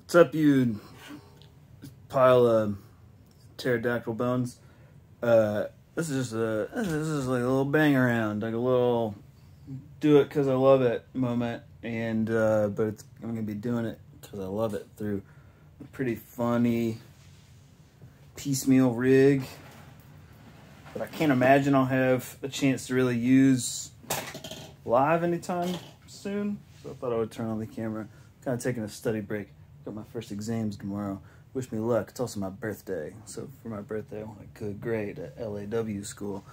What's up, you pile of pterodactyl bones? This is like a little bang around, like a little do it because I love it moment, and I'm gonna be doing it because I love it through a pretty funny piecemeal rig that I can't imagine I'll have a chance to really use live anytime soon. So I thought I would turn on the camera. Kind of taking a study break. Got my first exams tomorrow. Wish me luck. It's also my birthday. So for my birthday, I want a good grade at LAW school.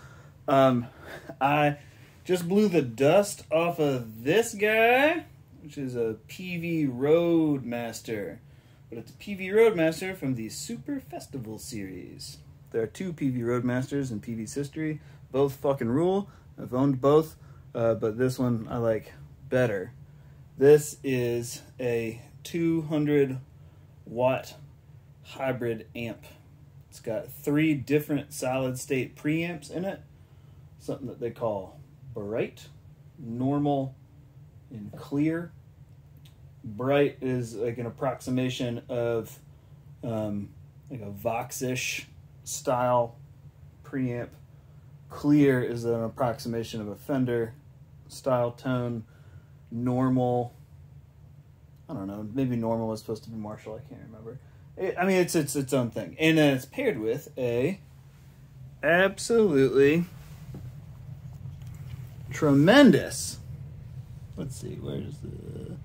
I just blew the dust off of this guy, which is a Peavey Roadmaster. But it's a Peavey Roadmaster from the Super Festival series. There are two Peavey Roadmasters in Peavey's history. Both fucking rule. I've owned both, but this one I like better. This is a 200 watt hybrid amp. It's got 3 different solid state preamps in it. Something that they call bright, normal, and clear. Bright is like an approximation of like a Vox-ish style preamp. Clear is an approximation of a Fender style tone. Normal, I don't know, maybe normal was supposed to be Marshall, I can't remember. It's its own thing. And then it's paired with a absolutely tremendous, let's see, where's the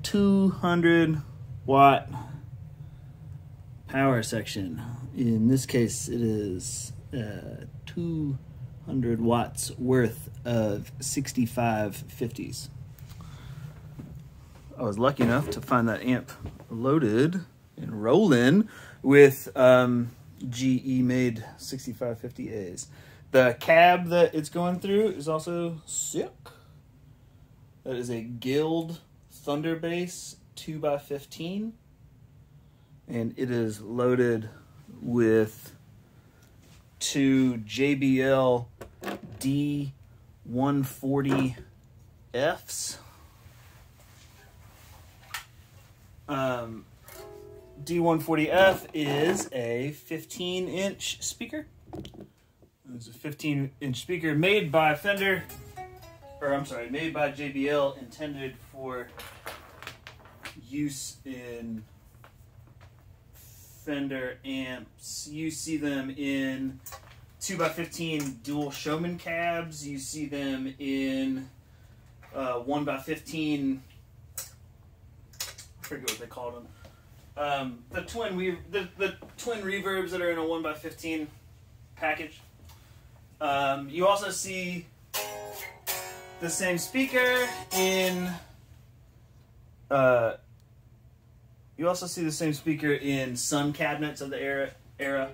200 watt power section. In this case, it is 200 watts worth of 6550s. I was lucky enough to find that amp loaded and rolling with GE made 6550As. The cab that it's going through is also sick. That is a Guild Thunderbass 2x15, and it is loaded with 2 JBLd140-fs. D140F is a 15-inch speaker. It's a 15-inch speaker made by Fender, or I'm sorry, made by JBL, intended for use in Fender amps. You see them in 2x15 dual Showman cabs. You see them in 1x15, I forget what they called them. The twin reverbs that are in a 1x15 package. You also see the same speaker in Sun cabinets of the era.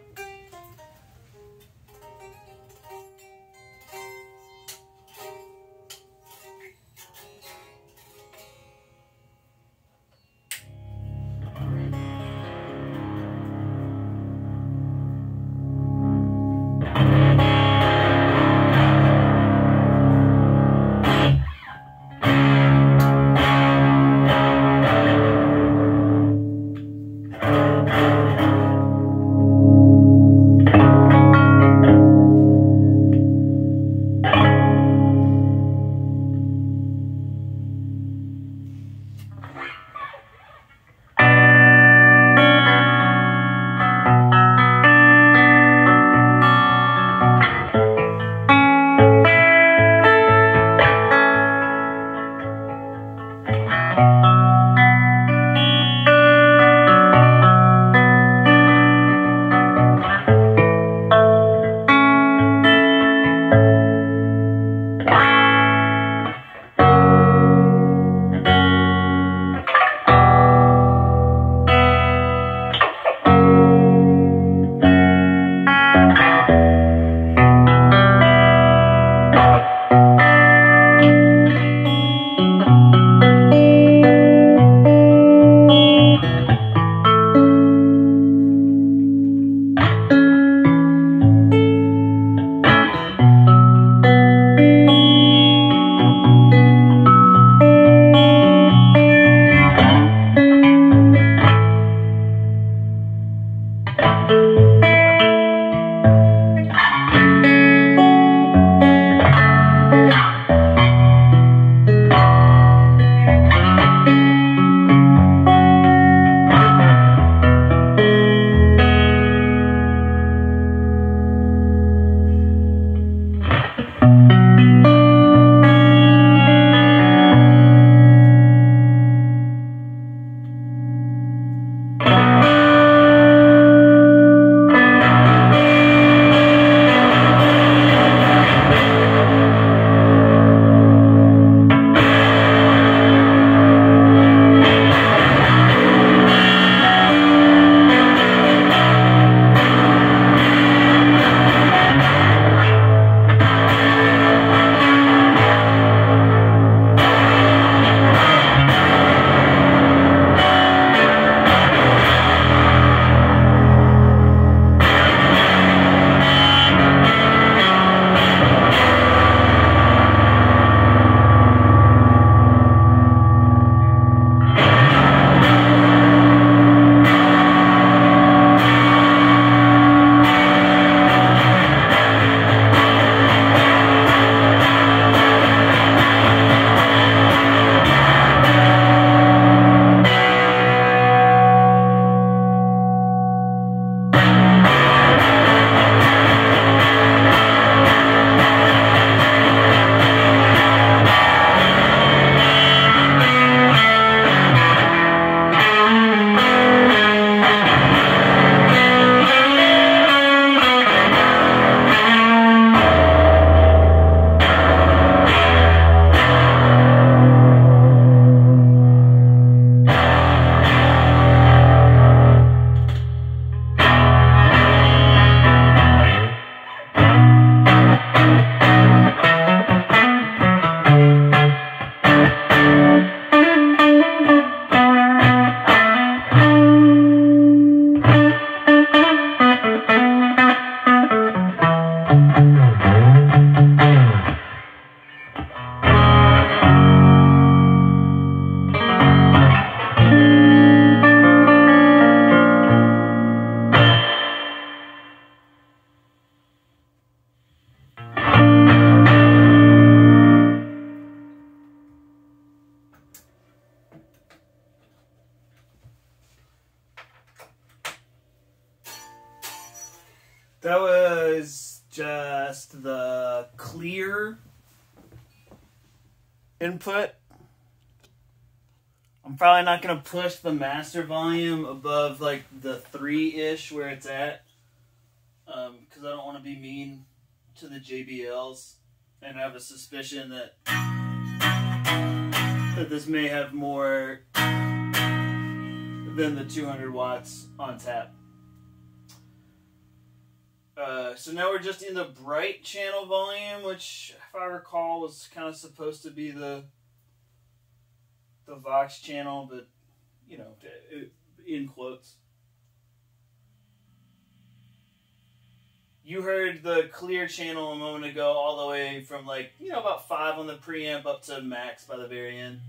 That was just the clear input. I'm probably not going to push the master volume above like the 3-ish where it's at. Because I don't want to be mean to the JBLs. And I have a suspicion that this may have more than the 200 watts on tap. So now we're just in the bright channel volume, which, if I recall, was kind of supposed to be the Vox channel, but, you know, in quotes. You heard the clear channel a moment ago, all the way from, like, you know, about 5 on the preamp up to max by the very end.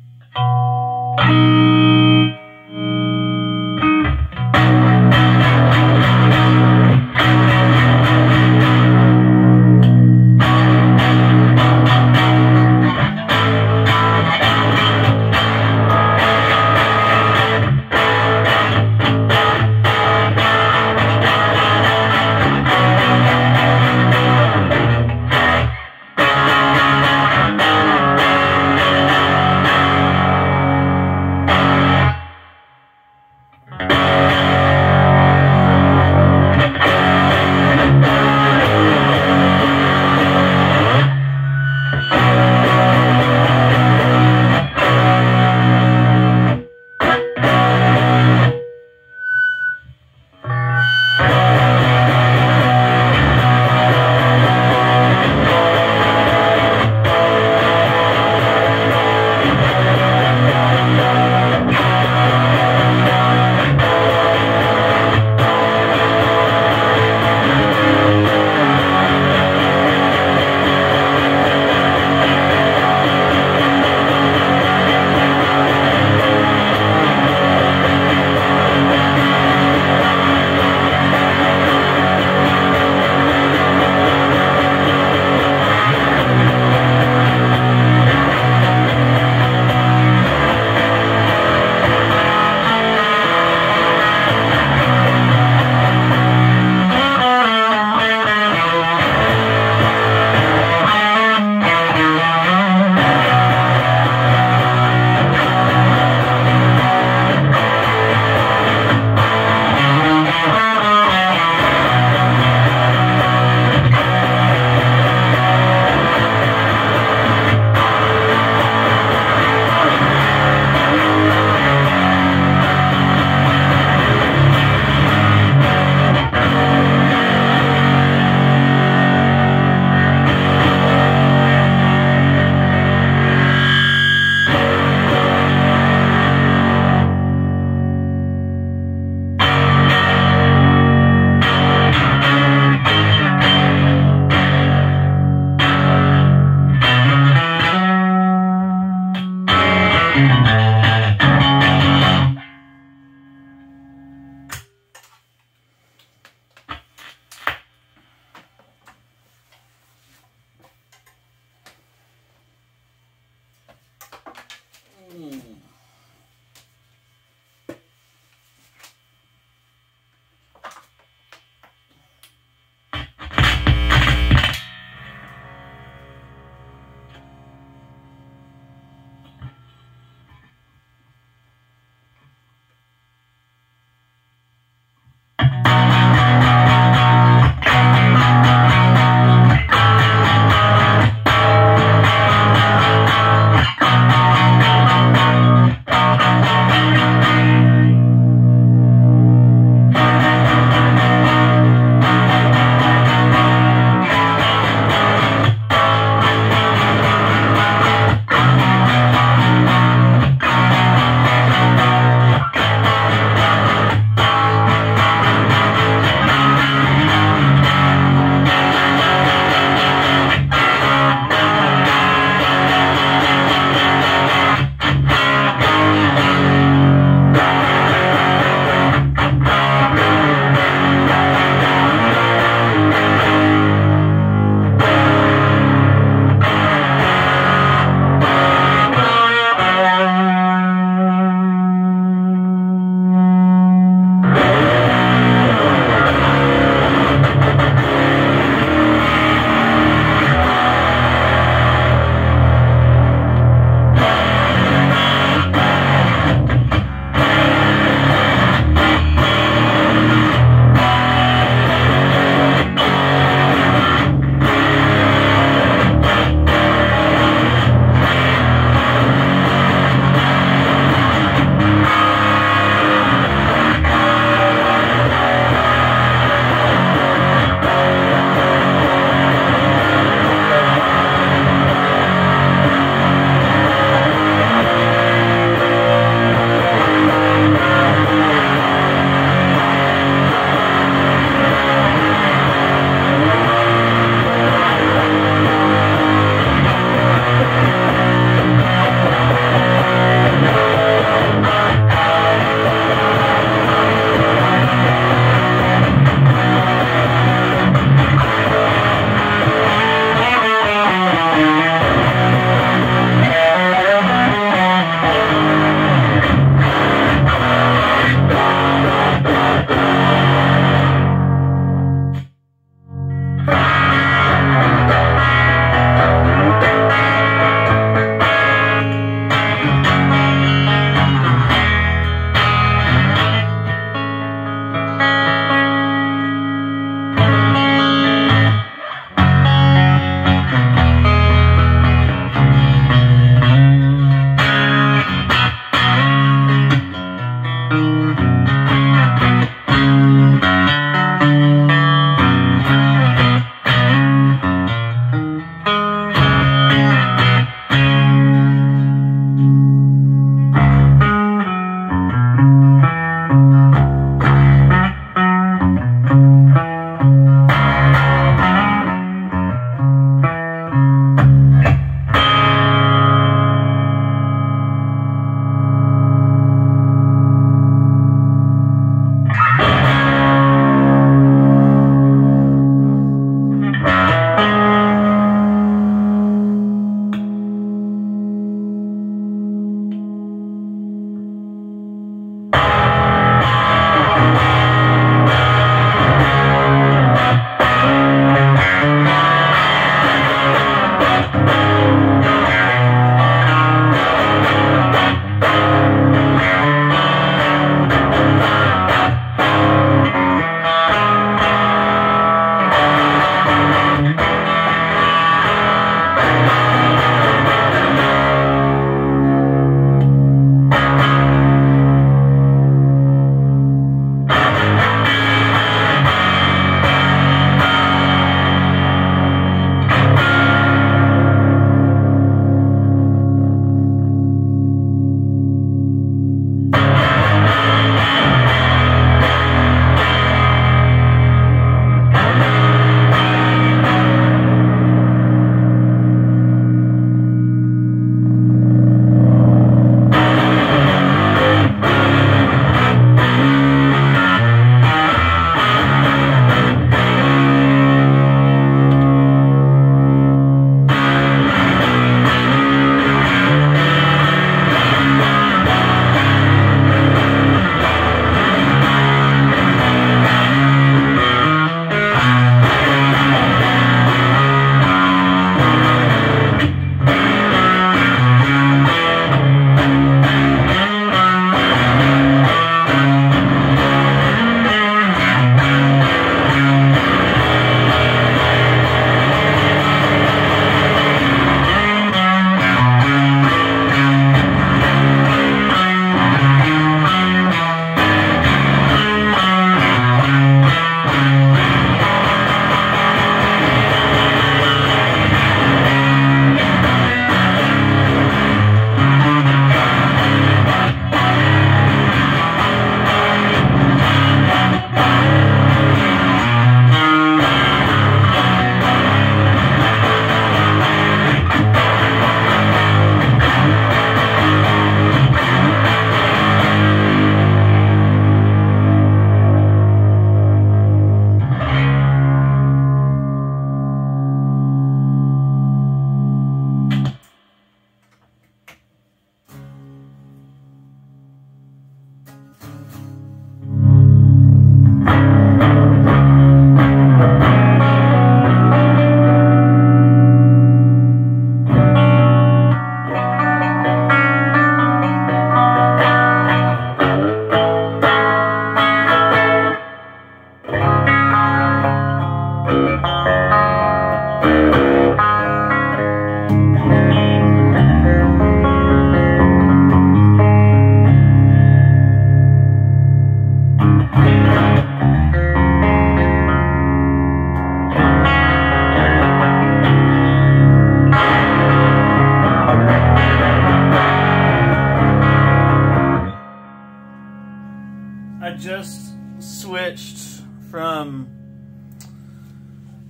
I just switched from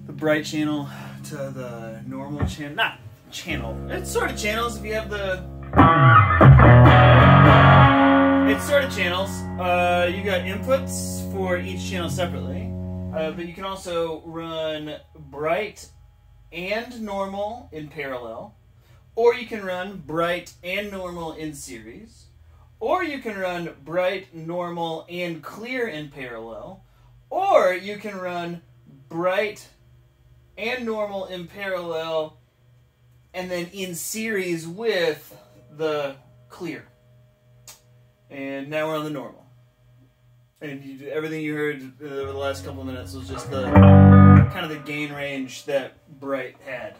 the bright channel to the normal channel. Not channel. It's sort of channels if you have the... It's sort of channels. You got inputs for each channel separately. But you can also run bright and normal in parallel. Or you can run bright and normal in series. Or you can run bright, normal, and clear in parallel. Or you can run bright and normal in parallel and then in series with the clear. And now we're on the normal. And everything you heard over the last couple of minutes was just the kind of the gain range that bright had.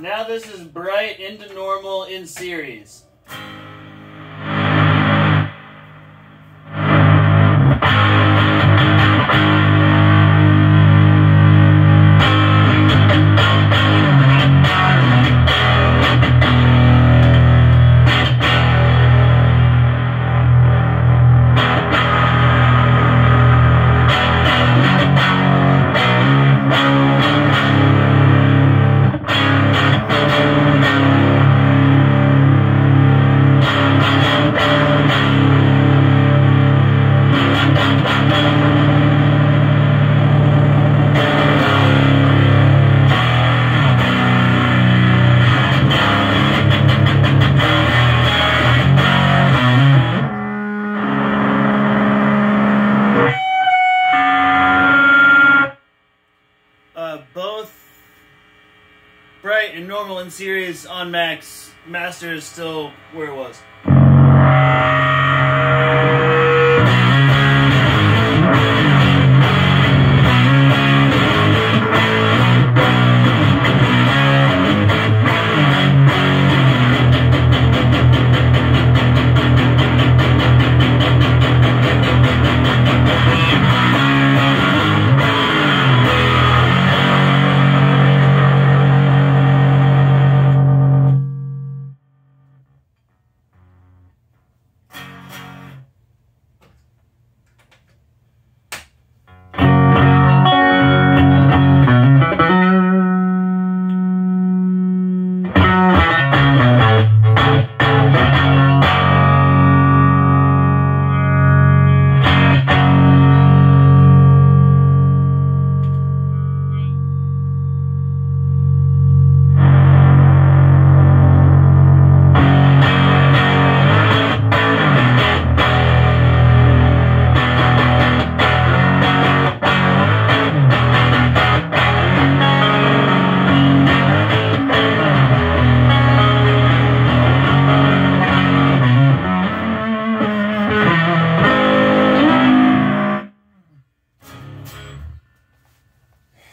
Now this is bright into normal in series. Both bright and normal in series on max. Master is still where it was.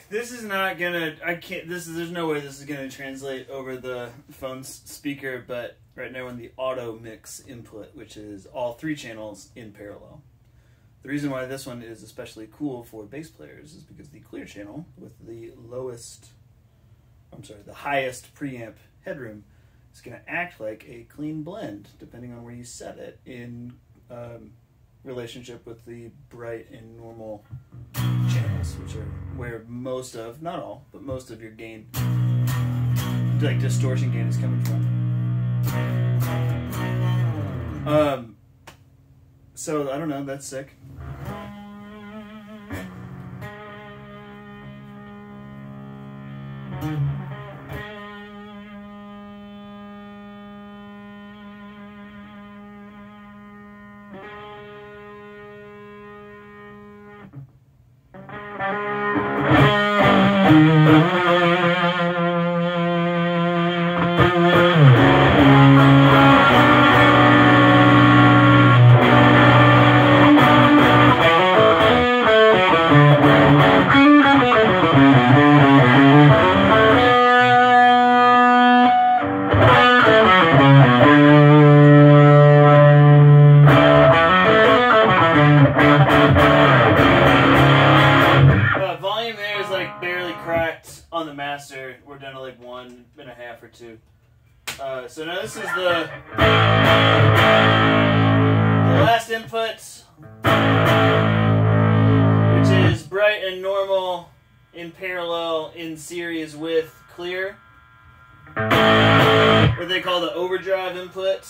This is not gonna, there's no way this is gonna translate over the phone's speaker, but right now we're in the auto mix input, which is all 3 channels in parallel. The reason why this one is especially cool for bass players is because the clear channel with the highest preamp headroom is gonna act like a clean blend, depending on where you set it in relationship with the bright and normal channels, which are where most of, not all, but most of your gain, like distortion gain, is coming from. So I don't know, that's sick. On the master, we're down to like 1.5 or 2. So now this is the last input, which is bright and normal in parallel in series with clear, what they call the overdrive input.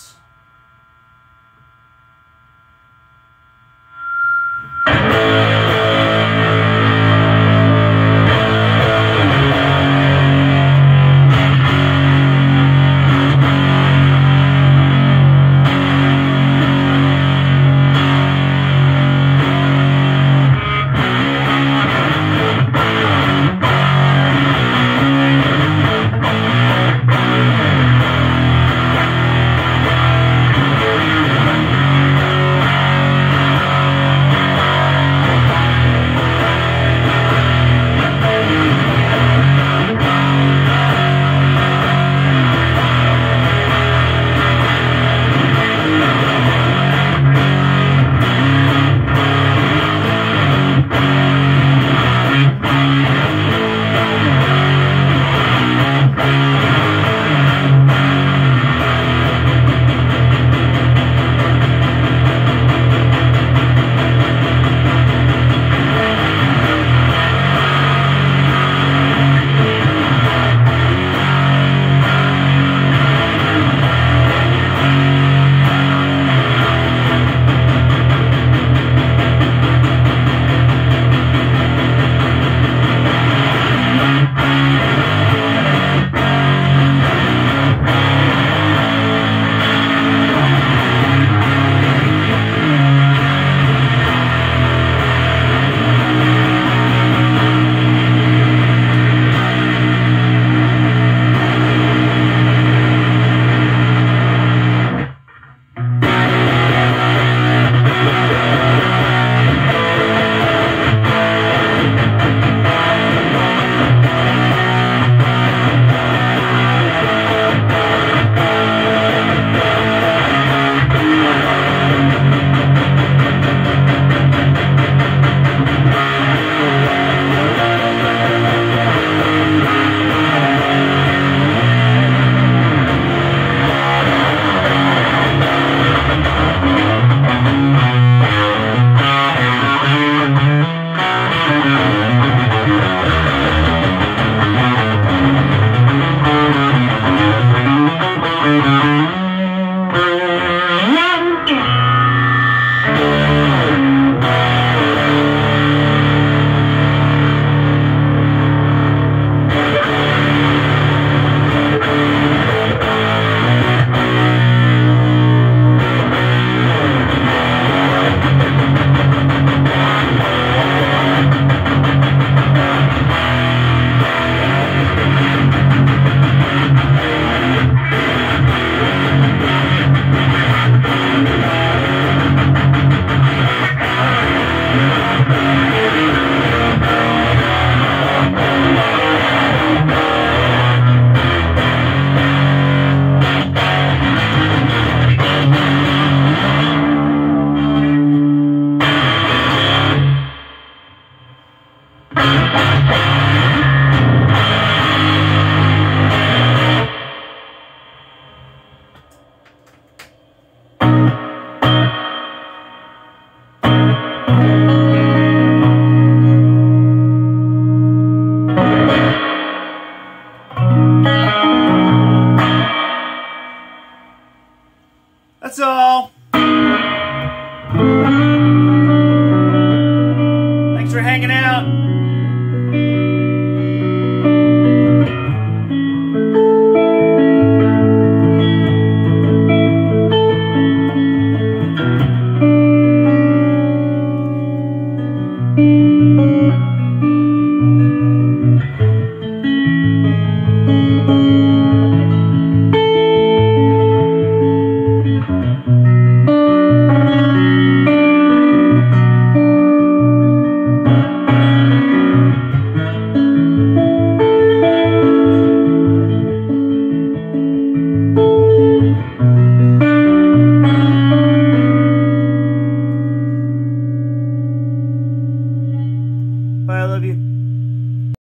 love you.